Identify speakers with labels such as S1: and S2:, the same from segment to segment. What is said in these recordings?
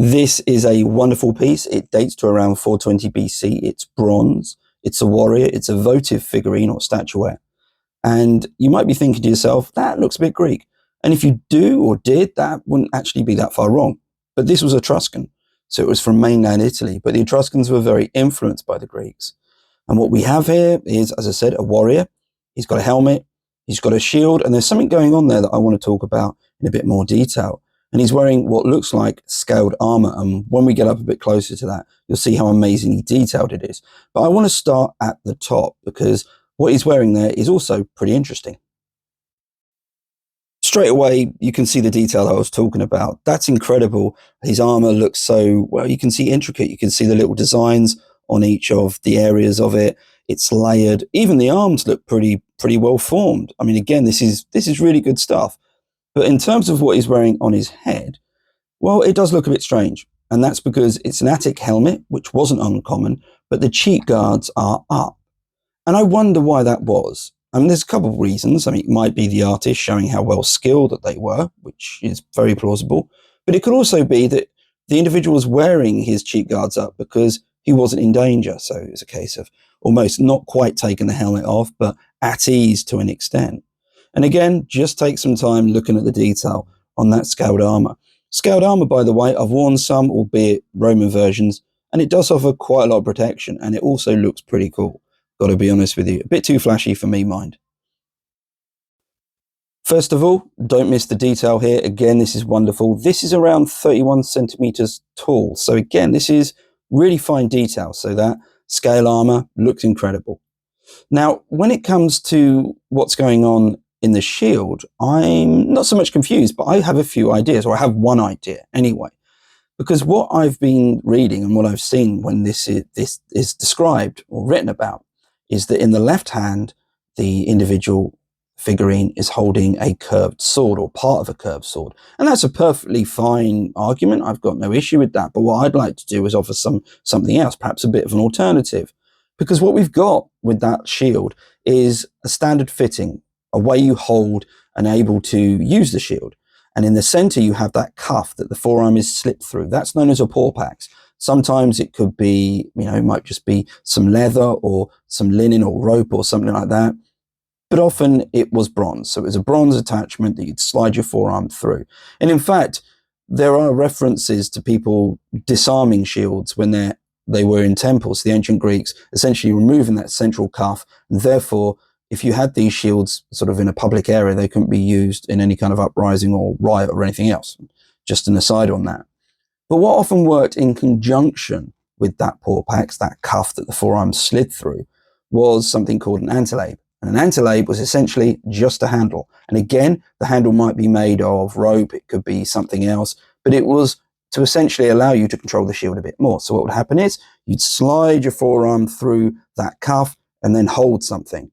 S1: This is a wonderful piece. It dates to around 420 BC. It's bronze. It's a warrior. It's a votive figurine or statuette. And you might be thinking to yourself, that looks a bit Greek. And if you do or did, that wouldn't actually be that far wrong. But this was Etruscan. So it was from mainland Italy. But the Etruscans were very influenced by the Greeks. And what we have here is, as I said, a warrior. He's got a helmet. He's got a shield. And there's something going on there that I want to talk about in a bit more detail. And he's wearing what looks like scaled armor. And when we get up a bit closer to that, you'll see how amazingly detailed it is. But I want to start at the top because what he's wearing there is also pretty interesting. Straight away, you can see the detail I was talking about. That's incredible. His armor looks so, well, you can see intricate. You can see the little designs on each of the areas of it. It's layered. Even the arms look pretty well formed. I mean, again, this is really good stuff. But in terms of what he's wearing on his head, well, it does look a bit strange. And that's because it's an Attic helmet, which wasn't uncommon, but the cheek guards are up. And I wonder why that was. I mean, there's a couple of reasons. I mean, it might be the artist showing how well skilled that they were, which is very plausible. But it could also be that the individual was wearing his cheek guards up because he wasn't in danger. So it's a case of almost not quite taking the helmet off, but at ease to an extent. And again, just take some time looking at the detail on that scaled armor. Scaled armor, by the way, I've worn some, albeit Roman versions, and it does offer quite a lot of protection, and it also looks pretty cool. Got to be honest with you, a bit too flashy for me, mind. First of all, don't miss the detail here. Again, this is wonderful. This is around 31 centimeters tall. So again, this is really fine detail. So that scale armor looks incredible. Now, when it comes to what's going on in the shield, I'm not so much confused, but I have a few ideas, or I have one idea anyway. Because what I've been reading and what I've seen when this is described or written about is that in the left hand, the individual figurine is holding a curved sword or part of a curved sword. And that's a perfectly fine argument. I've got no issue with that. But what I'd like to do is offer something else, perhaps a bit of an alternative. Because what we've got with that shield is a standard fitting, a way you hold and able to use the shield. And in the center, you have that cuff that the forearm is slipped through. That's known as a porpax. Sometimes it could be, it might just be some leather or some linen or rope or something like that. But often it was bronze. So it was a bronze attachment that you'd slide your forearm through. And in fact, there are references to people disarming shields when they were in temples, the ancient Greeks essentially removing that central cuff. And therefore, if you had these shields sort of in a public area, they couldn't be used in any kind of uprising or riot or anything else. Just an aside on that. But what often worked in conjunction with that porpax, that cuff that the forearm slid through, was something called an antilabe. And an antilabe was essentially just a handle. And again, the handle might be made of rope, it could be something else, but it was to essentially allow you to control the shield a bit more. So what would happen is you'd slide your forearm through that cuff and then hold something.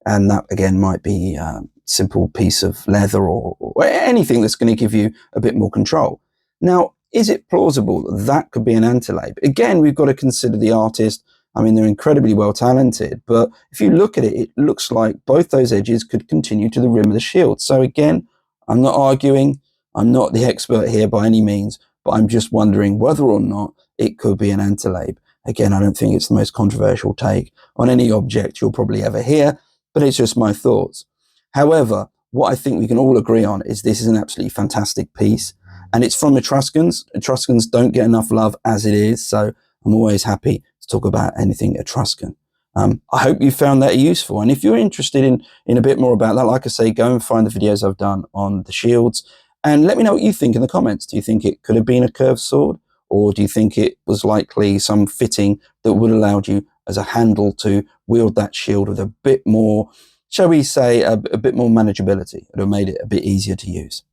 S1: And that, again, might be a simple piece of leather or anything that's going to give you a bit more control. Now, is it plausible that that could be an antilabe? Again, we've got to consider the artist. I mean, they're incredibly well talented, but if you look at it, it looks like both those edges could continue to the rim of the shield. So again, I'm not arguing. I'm not the expert here by any means, but I'm just wondering whether or not it could be an antilabe. Again, I don't think it's the most controversial take on any object you'll probably ever hear, but it's just my thoughts. However, what I think we can all agree on is this is an absolutely fantastic piece, and it's from Etruscans. Etruscans don't get enough love as it is, so I'm always happy to talk about anything Etruscan. I hope you found that useful, and if you're interested in a bit more about that, like I say, go and find the videos I've done on the shields, and let me know what you think in the comments. Do you think it could have been a curved sword, or do you think it was likely some fitting that would have allowed you as a handle to wield that shield with a bit more, shall we say, a bit more manageability? It would have made it a bit easier to use.